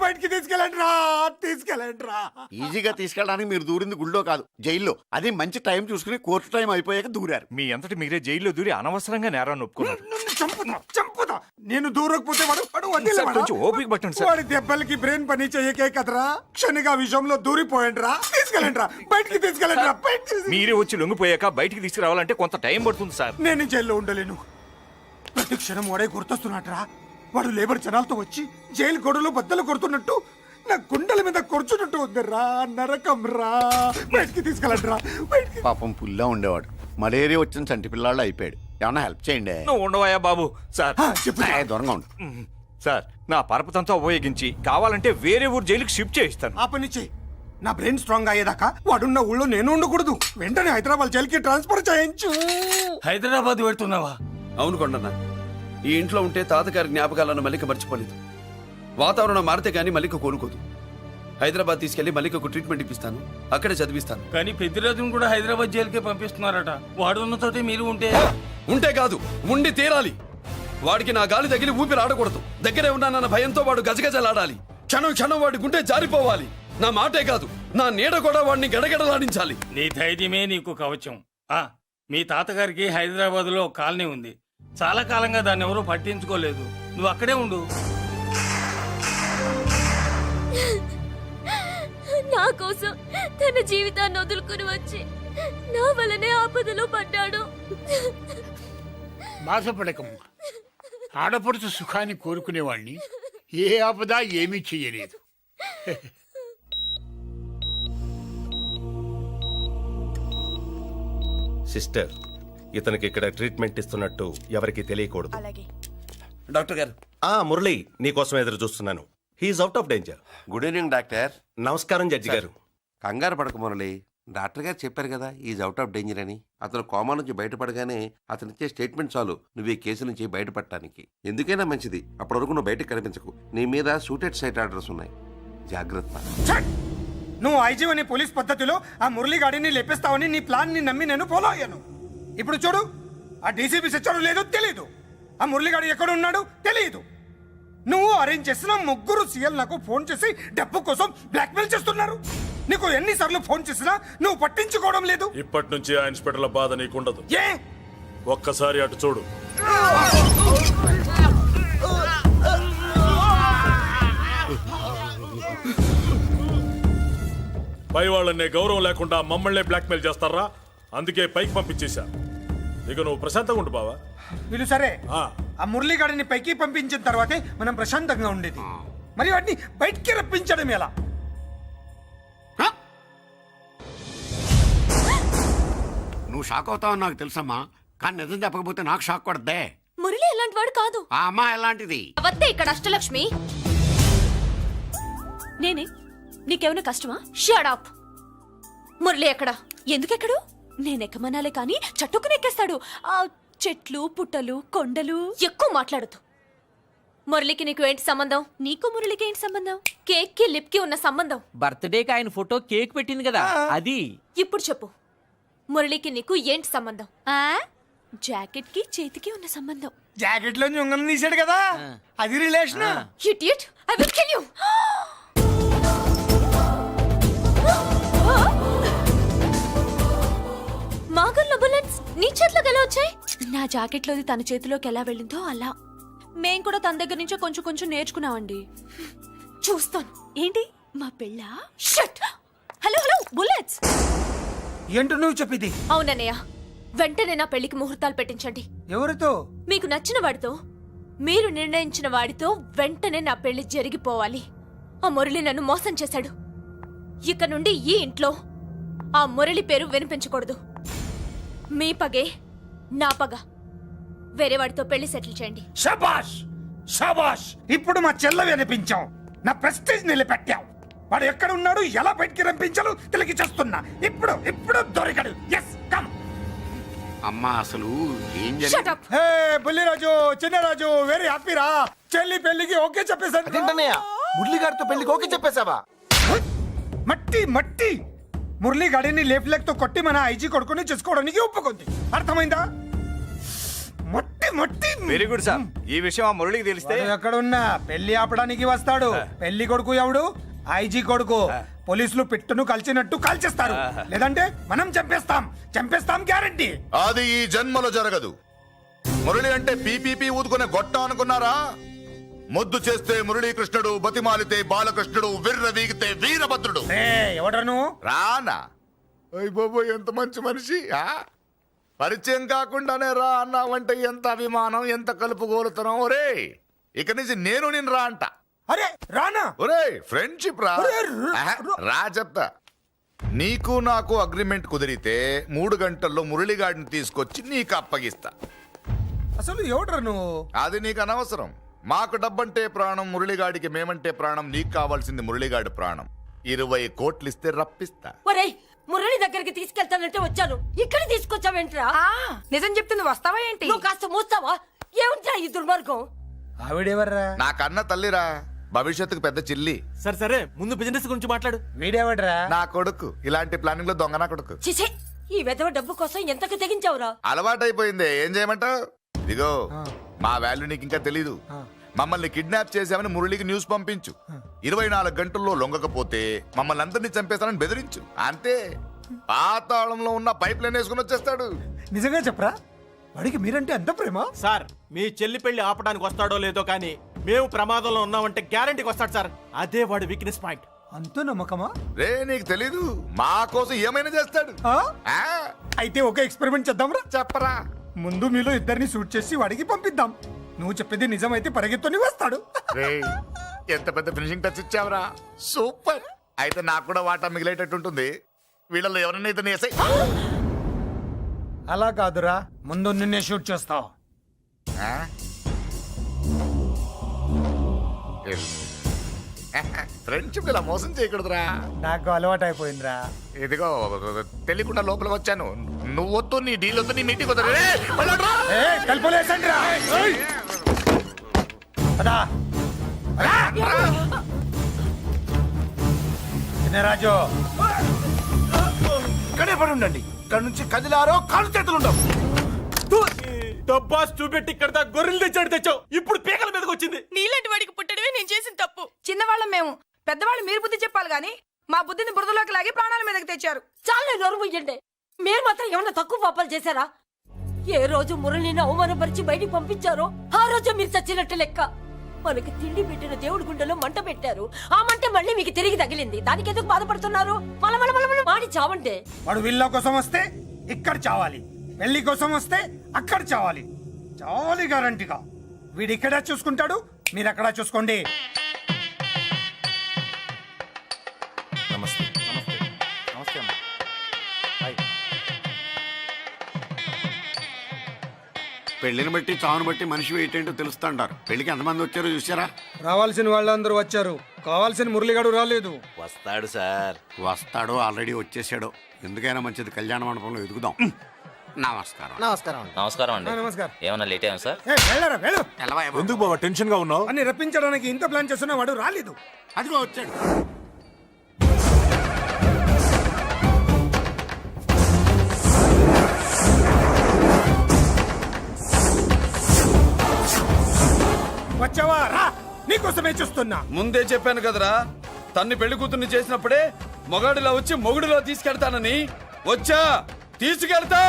బయటికి తీసుకెళ్ళండి రా. ఈజీగా తీసుకెళ్ళడానికి మీరు దూరింది గుళ్ళో కాదు, జైల్లో. అది మంచి టైం చూసుకుని కోర్టు టైం అయిపోయాక దూరారు. మీ అంతటి మీరే జైల్లో దూరి అనవసరంగా నేరాన్ని ఒప్పుకున్నారు. చంపుతా. నేను దూరకపోతే సార్, కొంచెం ఓపిక పట్టండి సార్. వాడి దెబ్బలకి బ్రెయిన్ పని చేయకే కదరా, క్షణిగా విషయంలో దూరిపోయండి రా. తీసుకెళ్ళండి రా, బయటికి తీసుకెళ్ళండి రా. మీరే వచ్చి లొంగిపోయాక బయటికి తీసుకురావాలంటే కొంత టైం పడుతుంది సార్. నేను జైల్లో ఉండలేను. ప్రతి క్షణం వాడే గుర్తొస్తున్నట్రా. వాడు లేబర్ జనాలతో వచ్చి జైలు గొడవలు బద్దలు కొడుతున్నట్టు నా గుండెల మీద కొడుచున్నట్టు ఉందిరా. నరకం రా. బయటికి తీసుకెళ్ళండి రా. పాపం పుల్లా ఉండేవాడు, మలేరియా వచ్చిన చంటి పిల్లాళ్ళు అయిపోయాడు. ఏమన్నా హెల్ప్ చేయండి. నువ్వు ఉండవయ్యా బాబు. సార్ చెప్పు. దూరంగా ఉండు. సార్, నా పరపతంతా ఉపయోగించి కావాలంటే వేరే ఊరు జైలుకి షిఫ్ట్ చేయిస్తాను. ఆ పని చెయ్యి. నా బ్రెయిన్ స్ట్రాంగ్ అయ్యేదాకా వాడున్న ఊళ్ళో నేను ఉండకూడదు. వెంటనే హైదరాబాద్ జైలుకి ట్రాన్స్ఫర్ చేయించు. హైదరాబాద్ వెళ్తున్నావా? అవును కొండన్న, ఈ ఇంట్లో ఉంటే తాతగారి జ్ఞాపకాలను మల్లిక మర్చిపోలేదు. వాతావరణం మారితే గానీ మల్లిక కోలుకోదు. హైదరాబాద్ తీసుకెళ్లి మల్లికకు ట్రీట్మెంట్ ఇప్పిస్తాను, అక్కడే చదివిస్తాను. కానీ పెద్దిరాజును కూడా హైదరాబాద్ జైలుకే పంపిస్తున్నారట. వాడు ఉన్న చోటే మీరు ఉంటే కాదు, ఉండి తీరాలి. వాడికి నా గాలి తగిలి ఊపిరి ఆడకూడదు. దగ్గరే ఉన్నానన్న భయంతో వాడు గజగజలాడాలి. క్షణం క్షణం వాడి గుండె జారిపోవాలి. నా మాటే కాదు, నా నీడ కూడా వాడిని గడగడలాడించాలి. నీ ధైర్యమే నీకు కవచం. మీ తాతగారికి హైదరాబాద్ లో కాలనీ ఉంది. చాలా కాలంగా దాన్ని ఎవరూ పట్టించుకోలేదు. నువ్వు అక్కడే ఉండు. నా కోసం తన జీవితాన్ని వదులుకుని వచ్చి నా వల్లనే ఆపదలో పడ్డాడు. బాధపడకమ్మా. ఆడపడుచు సుఖాన్ని కోరుకునేవాణ్ణి ఏ ఆపద ఏమీ చెయ్యలేదు. సిస్టర్, ఇతనికి ఇక్కడ ట్రీట్మెంట్ ఇస్తున్నట్టు ఎవరికి తెలియకూడదు. డాక్టర్ గారు. మురళి, నీకోసం ఎదురు చూస్తున్నాను. He's out of danger. Good evening doctor. నమస్కారం జడ్జి గారు. కంగారు పడక మురళి, డాక్టర్ గారు చెప్పారు కదా ఈజ్ అవుట్ ఆఫ్ డేంజర్ అని. అతను కోమా నుంచి బయటపడగానే అతను ఇచ్చే స్టేట్మెంట్ చాలు నువ్వు ఈ కేసు నుంచి బయటపడటానికి. ఎందుకైనా మంచిది, అప్పటి వరకు నువ్వు బయటకు కనిపించకు. నీ మీద షూటెడ్ సైట్ ఆర్డర్స్ ఉన్నాయి, జాగ్రత్త. నువ్వు ఐజీవని పోలీస్ పద్ధతిలో ఆ మురళి గాడిని లేపేస్తావని నీ ప్లాన్ ని నమ్మి నేను ఫాలో అయ్యాను. ఇప్పుడు చూడు, ఆ డీసీపీ సచ్చాడు లేదో తెలీదు, ఆ మురళిగాడు ఎక్కడ ఉన్నాడు తెలియదు. నువ్వు అరేంజ్ చేసిన ముగ్గురు సీఎల్ నాకు ఫోన్ చేసి డబ్బు కోసం బ్లాక్మెయిల్ చేస్తున్నారు. నీకు ఎన్నిసార్లు ఫోన్ చేసినా నువ్వు పట్టించుకోవడం లేదు. ఇప్పటి నుంచి ఆ ఇన్స్పెక్టర్ల బాధ నీకుండదు. ఏ ఒక్కసారి అటు చూడు. పై వాళ్ళనే గౌరవం లేకుండా మమ్మల్ని బ్లాక్మెయిల్ చేస్తారా? అందుకే పైకి పంపించేశా. ఇక నువ్వు ప్రశాంతంగా ఉండు బావా. వీళ్ళు సరే, ఆ మురళిగాడిని పైకి పంపించిన తర్వాతే మనం ప్రశాంతంగా ఉండేది. మరి వాటిని బయటికి రప్పించడం ఎలా? నువ్వు షాక్ అవుతావని నాకు తెలుసమ్మా, కానీ నిజం చెప్పకపోతే నాకు షాక్ కొడద్దే. మురళి ఎలాంటి వాడు కాదు. ఆ అమ్మ ఎలాంటిది? అవత్తే ఇక్కడ అష్టలక్ష్మి. నేనే నీకేమైనా కష్టమా? Shut up. మురళి ఎక్కడ? ఎందుకెక్కడు? నేనెక్కమనాలే కానీ చట్టుకుని ఎక్కేస్తాడు. ఆ చెట్లు, పుట్టలు, కొండలు. ఎక్కువ మాట్లాడదు. మురళికి నీకు ఏంటి సంబంధం? నీకు మురళికి ఏంటి సంబంధం? కేక్ కి లిప్ కి ఉన్న సంబంధం. బర్త్డేకి ఆయన ఫోటో కేక్ పెట్టింది కదా, అది. ఇప్పుడు చెప్పు, మురళికి నీకు ఏంటి సంబంధం? జాకెట్ కి చేతికి ఉన్న సంబంధం. జాకెట్ లో ఉంగరం తీసాడు కదా, అది relation. Idiot, I will kill you. Magarla bullets నీ చేతిలోకి ఎలా వచ్చాయి? నా జాకెట్ లోది తన చేతిలోకి ఎలా వెళ్ళిందో అలా. మేం కూడా తన దగ్గర నుంచే కొంచెం కొంచెం నేర్చుకున్నామండి. చూస్తాను. ఏంటి మా పెళ్ళ? షట్. Hello hello, bullets. ఏంటో నువ్వు చెప్పేది? అవునన్నయ్య, వెంటనే నా పెళ్లికి ముహూర్తాలు పెట్టించండి. ఎవరితో? మీకు నచ్చిన వాడితో, మీరు నిర్ణయించిన వాడితో వెంటనే నా పెళ్లి జరిగిపోవాలి. ఆ మురళి నన్ను మోసం చేశాడు. ఇక నుండి ఈ ఇంట్లో ఆ మురళి పేరు వినిపించకూడదు. మీ పగే నా పగ. వేరే వాడితో పెళ్లి సెటిల్ చేయండి. శబాష్ శబాష్, ఇప్పుడు మా చెల్ల వినిపించావు. నా ప్రెస్టీజ్ నిలబెట్టావు. వాడు ఎక్కడ ఉన్నాడు, ఎలా బయటికి రంపించాలో తెలికి చేస్తున్నా. ఇప్పుడు ఇప్పుడు దొరికాడు. Yes come. అమ్మా అసలు ఏం shut up. Hey Bulliraju, Chinnaraju, very happy రా. చెల్లి పెళ్లికి ఓకే చెప్పేశాను. మురళి గారితో పెళ్లికి ఓకే చెప్పేశావా? మట్టి మట్టి. మురళి గాడిని లేఫ్ లెగ్ తో కొట్టి మన ఐజీ కొడుకుని చేసుకోవడానికి ఒప్పుకుంది. అర్థమైందా? మట్టి మొట్టి వెరీ గుడ్ సార్. ఈ విషయం ఆ మురళికి తెలిస్తే వాడు ఎక్కడున్నా పెళ్లి ఆపడానికి వస్తాడు. పెళ్లి కొడుకు ఎవడు? ఐజీ కొడుకు. పోలీసులు పిట్టును కలిసినట్టు కాల్చేస్తారు, లేదంటే మనం చంపేస్తాం గ్యారంటీ. అది ఈ జన్మలో జరగదు. మురళి అంటే పీపీపీ ఊదుకునే గొట్ట అనుకున్నారా? ముద్దు చేస్తే మురళీకృష్ణుడు, బతిమాలితే బాలకృష్ణుడు, విర్ర వీగితే వీరభద్రుడు. ఎవడ్రా నువ్వు? రానా? అయ్ బాబో, ఎంత మంచి మనిషి. పరిచయం కాకుండానే రా అన్నావంటే ఎంత అభిమానం, ఎంత కలుపుగోలుతున్నాం. ఒరే, ఇక నుంచి నేను రా అంట. అరే రానా? ఒరే, ఫ్రెండ్షిప్ రా. ఒరే, రా చెప్తా. నీకు నాకు అగ్రిమెంట్ కుదిరితే 3 గంటల్లో మురళిగాడిని తీసుకొచ్చి నీకు అప్పగిస్తా. అసలు ఎవడ్రా నువ్వు? అది నీకు అనవసరం. మాకు డబ్బంటే ప్రాణం, మురళిగాడికి మేమంటే ప్రాణం. నీకు కావాల్సింది మురళిగాడి ప్రాణం. 20 కోట్లు ఇస్తే రప్పిస్తా. ఒరేయ్, మురళి దగ్గరికి తీసుకెళ్తానంటే వచ్చాను, ఇక్కడ తీసుకొచ్చావేంట్రా? నిజం చెప్తే నువ్వు వస్తావా ఏంటి? నువ్వు కాస్త మూస్తావా? ఏమిట్రా ఈ దుర్మార్గం? ఆవిడెవర్రా? నా కన్న తల్లిరా, భవిష్యత్తుకు పెద్ద చిల్లి. సరే ముందు బిజినెస్ గురించి మాట్లాడు. వీడేవడ్రా? నా కొడుకు. ఇలాంటి ప్లానింగ్ లో దొంగ నా కొడుకు. చిసే, ఈ వెధవ డబ్బు కోసం ఎంతకు తెగించావురా? అలవాటైపోయింది, ఏం చేయమంటావు? ఇదిగో, మా వాల్యూ నీకు ఇంకా తెలీదు. మమ్మల్ని కిడ్నాప్ చేశామని మురళికి న్యూస్ పంపించు. 24 గంటల్లో లొంగకపోతే మమ్మల్ని అందరినీ చంపేస్తానని బెదిరించు. అంతే. పాతాళంలో ఉన్న పైప్ లైన్ వేసుకుని వచ్చేస్తాడు. నిజంగా చెప్పరా? వాడికి మీరంటే ఎంత ప్రేమ? సార్, మీ చెల్లి పెళ్లి ఆపడానికి వస్తాడో లేదో కానీ మేము ప్రమాదంలో ఉన్నామంటే గ్యారంటీకి వస్తాడు సార్. అదే వాడి వీక్నెస్ పాయింట్. అంత నమ్మకమా? రే, నీకు తెలీదు. మా కోసం ఏమైనా చేస్తాడు. ఆ? అయితే ఒక ఎక్స్పెరిమెంట్ చేద్దాంరా. చెప్పరా. ముందు మీలో ఇద్దరిని షూట్ చేసి వాడికి పంపిద్దాం. నువ్వు చెప్పేది నిజమైతే పరిగెత్తుని వస్తాడు. రేయ్, ఎంత పెద్ద ఫినిషింగ్ టచ్ ఇచ్చావురా. సూపర్. అయితే నాకు కూడా వాటా మిగిలేటట్టు ఉంటుంది. వీళ్ళలో ఎవరైనా ఇతను వేసాయి. అలా కాదురా, ముందు నిన్నే షూట్ చేస్తావు. ఫ్రెండ్షిప్ ఇలా మోసం చేయకూడదురా. నాకు అలవాటు అయిపోయిందిరా. ఇదిగో, తెలియకుండా లోపల వచ్చాను. నువ్వు వద్దు, నీ డీల్ వద్దు, నీ మీటింగ్ వద్దు. కలుపులేసండి రా. రాజు, ఇక్కడే పడి ఉండండి. ఇక్కడ నుంచి కదిలారో కాళ్ళు చేతులు ఉండవు. డబ్బాస్ చూపెట్టి ఇక్కడ దాకా గొర్రెలు తెచ్చావు. ఇప్పుడు పీకల మీదకి వచ్చింది. నీలాంటి వాడికి పుట్టడమే నేను చేసిన తప్పు. చిన్నవాళ్ళం మేము, పెద్దవాళ్ళు మీరు బుద్ధి చెప్పాలి గాని మా బుద్ధిని బురదలోకి లాగి ప్రాణాల మీదకి తెచ్చారు. చాలా నోరు ముయ్యండి. మీరు మాత్రం ఏమన్నా తక్కువ పాపాలు చేశారా? ఏ రోజు మురళిని అవమానపరిచి బయటికి పంపించారో ఆ రోజు మీరు చచ్చినట్టు లెక్క. మనకి తిండి పెట్టిన దేవుడి గుండెలో మంట పెట్టారు. ఆ మంట మళ్ళీ మీకు తిరిగి తగిలింది. దానికి ఎందుకు బాధపడుతున్నారు? మాడి చావంటే. వాడు విల్ల కోసం వస్తే ఇక్కడ చావాలి, పెళ్లి కోసం వస్తే అక్కడ చావాలి. చావాలి గ్యారంటీగా. వీడు ఇక్కడ చూసుకుంటాడు, మీరు అక్కడ చూసుకోండి. నమస్తే. నమస్తే అమ్మా. పెళ్లిని బట్టి చావును బట్టి మనిషి ఏంటో తెలుస్తుంటారు. పెళ్లికి ఎంతమంది వచ్చారో చూసారా? రావాల్సిన వాళ్ళందరూ వచ్చారు, కావాల్సిన మురళిగాడు రాలేదు. వస్తాడు సార్. వస్తాడు, ఆల్రెడీ వచ్చేసాడు. ఎందుకైనా మంచిది కళ్యాణ మండపంలో ఎదుగుదాం. నమస్కారం. నమస్కారం. నమస్కారం అండి. నమస్కారం. ఏమన్నా లేట్ అయ్యాం సార్? ఎందుకు బాబా టెన్షన్ గా ఉన్నావు? అని రప్పించడానికి ఇంత ప్లాన్ చేస్తున్న వాడు రాలేదు. అదిగో వచ్చాడు. వచ్చావా? రా, నీకోసమే చూస్తున్నా. ముందే చెప్పాను కదరా, తన్ని పెళ్లి కూతుర్ని చేసినప్పుడే మొగాడిలా వచ్చి మొగుడిలో తీసుకెళ్తానని. వచ్చా, తీసుకెళ్తా.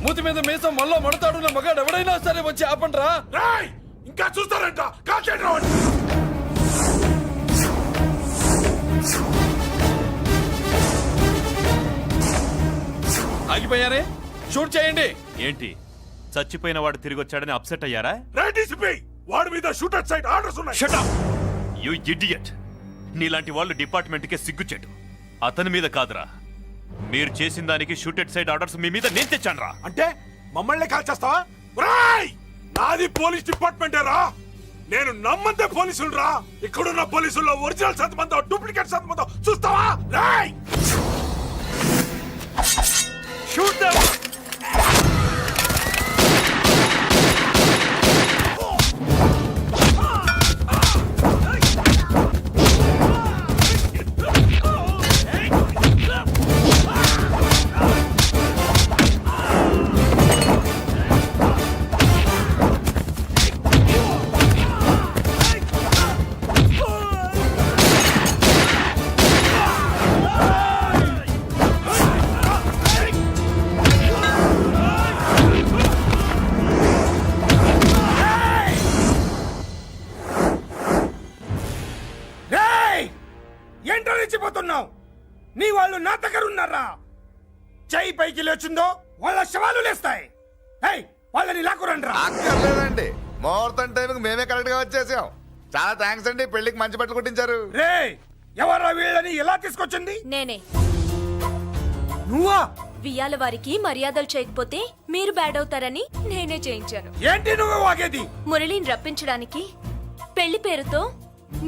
మూతి మీద మీసం మళ్ళా మడతాడున్న మగాడు ఎవడైనా సరే వచ్చి ఆపండ్రా. ఇంకా చూస్తారంట. ఆగిపోయారే, షూట్ చేయండి. ఏంటి, చచ్చిపోయిన వాడు తిరిగి వచ్చాడని అప్సెట్ అయ్యారా? వాడి మీద షూటర్ సైట్ ఆర్డర్స్ ఉన్నాయి. Shut up you idiot. నీలాంటి వాళ్ళు డిపార్ట్మెంట్ కే సిగ్గుచెట్టు. అతని మీద కాదురా, మీరు చేసిన దానికి షూటెడ్ సైడ్ ఆర్డర్స్ మీ మీద నేను తెచ్చానురా. అంటే మమ్మల్ని కాల్ చేస్తావా? నాది పోలీస్ డిపార్ట్మెంటే రా. నేను నమ్మందే పోలీసులు రా. ఇక్కడున్న పోలీసుల్లో ఒరిజినల్ సత్మంతో డూప్లికేట్ సత్మంతో చూస్తావా? రాయ్ షూట్ దెమ్. చేయబోతున్నావు? నీ వాళ్ళు నా దగ్గర ఉన్నారా? చెయ్యి పైకి లేచిందో వాళ్ళ శవాలు లేస్తాయి. ఏయ్, వాళ్ళని లాక్కురండి రా. అక్కర్లేదండి, ముహూర్తం టైంకి మేమే కరెక్ట్ గా వచ్చేసాం. చాలా థ్యాంక్స్ అండి, పెళ్లికి మంచి బట్టలు కుట్టించారు. రే, ఎవరా వీళ్ళని ఎలా తీసుకొచ్చింది? నేనే. నువ్వా? వియ్యాల వారికి మర్యాదలు చేయకపోతే మీరు బ్యాడ్ అవుతారని నేనే చేయించాను. ఏంటి నువ్వు వాగేది? మురళిని రప్పించడానికి పెళ్లి పేరుతో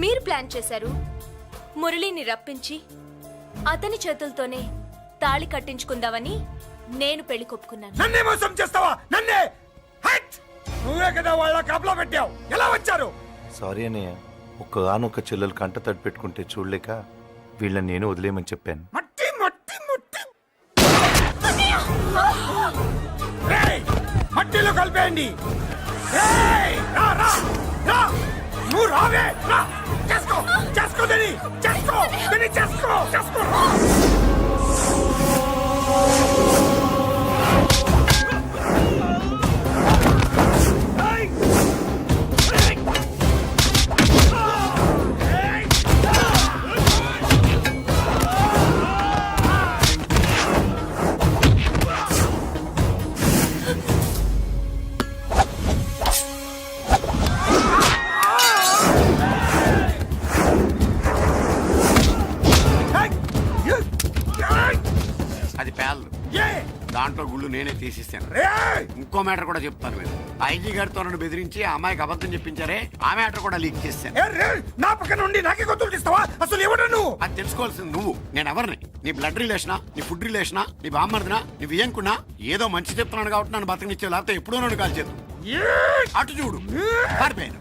మీరు ప్లాన్ చేశారు. మురళిని రప్పించి అతని చేతులతోనే తాళి కట్టించుకుందామని నేను పెళ్లి కొప్పుకున్నాను. నన్నే మోసం చేస్తావా? నన్నే? హట్! నువ్వే కదా వాళ్ళ కాపలా పెట్టావు. ఎలా వచ్చారు? సారీ అన్నయ్య, ఒక్కగానొక్క చెల్లెలు కంట తడి పెట్టుకుంటే చూడలేక వీళ్ళని నేను వదిలేయమని చెప్పాను. మట్టి మట్టి మట్టి రేయ్, మట్టిలో కలిపేయండి. రేయ్, రా రా రా, నువ్వు రావే, రా. చేసుకో చేసుకో దీని, చేసుకో దీని, చేసుకో చేసుకో. అది పేలదు. ఏ దాంట్లో గుళ్ళు నేనే తీసిస్తాను. రేయ్, ఇంకో మ్యాటర్ కూడా చెప్తాను. మీరు ఐజీ గారితో నన్ను బెదిరించి ఆ అమ్మాయికి అబద్ధం చెప్పించారే, ఆ మ్యాటర్ కూడా లీక్ చేశాను. ఏ రేయ్, నా పక్కన ఉండి నాకే గొంతులు తీస్తావా? అసలు ఎవరు నువ్వు? అది తెలుసుకోవాల్సింది నువ్వు. నేను ఎవరిని? నీ బ్లడ్ రిలేషనా, నీ ఫుడ్ రిలేషనా, నీ బామ్మర్దినా, నీ వియ్యంకున్నా? ఏదో మంచి చెప్తున్నాను కాబట్టి నన్ను బతకనిచ్చే, లేకపోతే ఎప్పుడూ నన్ను కాల్ చేద్దు. అటు చూడు, పారిపోయాను.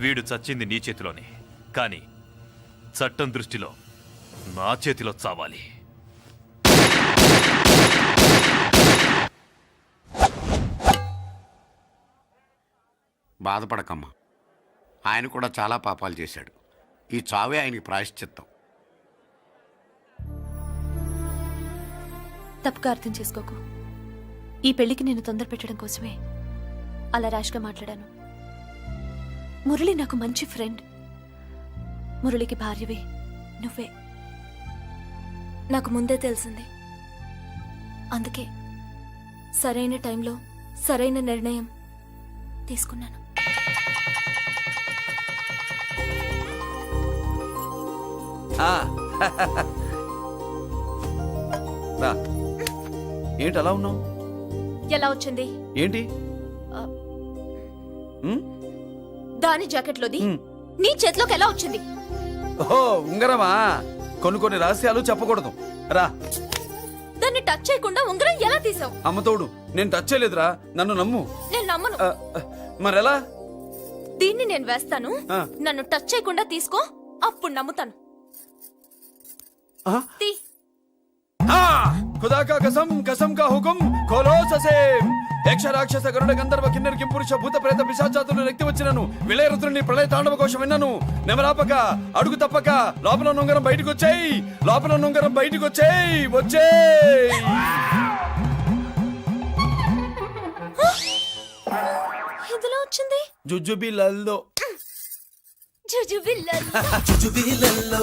వీడు చచ్చింది నీ చేతిలోనే, కానీ చట్టం దృష్టిలో నా చేతిలో చావాలి. బాధపడకమ్మా, ఆయన కూడా చాలా పాపాలు చేశాడు. ఈ చావే ఆయనకి ప్రాయశ్చిత్తం. తప్పుగా అర్థం చేసుకోకు. ఈ పెళ్లికి నేను తొందర పెట్టడం కోసమే అలా ర్యాష్గా మాట్లాడాను. మురళి నాకు మంచి ఫ్రెండ్. మురళికి భార్యవే నువ్వే. నాకు ముందే తెలిసింది. అందుకే సరైన టైంలో సరైన నిర్ణయం తీసుకున్నాను. ఆ, రా. ఏంటి అలా ఉన్నావు? ఎలా వచ్చింది? ఏంటి? ఉమ్? దాని జాకెట్లోది ఉమ్. నీ చేతిలోకి ఎలా వచ్చింది? ఓహో, ఉంగరమా? కొన్ని రహస్యాలు చెప్పకూడదు. రా. దాన్ని టచ్ చేయకుండా ఉంగరం ఎలా తీసావు? అమ్మతోడు, నేను టచ్ చేయలేదురా, నన్ను నమ్ము. నేను నమ్మను. మరెలా? దీన్ని నేను వేస్తాను, ఆ. నన్ను టచ్ చేయకుండా తీసుకో, అప్పుడు నమ్ముతాను. ఆ? తీ. ఖుదా కా కసం, కసం కా హుకుం, ఖోలో ససేం. యక్ష రాక్షస గరుడ గంధర్వ కిన్నెర కింపురుష భూత ప్రేత పిశాచాతులు రక్తి వచ్చినను విలయరుద్రుని ప్రళయ తాండవ కోశం విన్నను. నెమరాపక అడుగు తప్పక లోపల నుంగరం బయటకు వచ్చేయి, లోపల నుంగరం బయటకు వచ్చేయి, వచ్చేయి. ఇందులో వచ్చింది జుజుబిలల్లో జుజుబిల్ల. జుజుబిలల్లో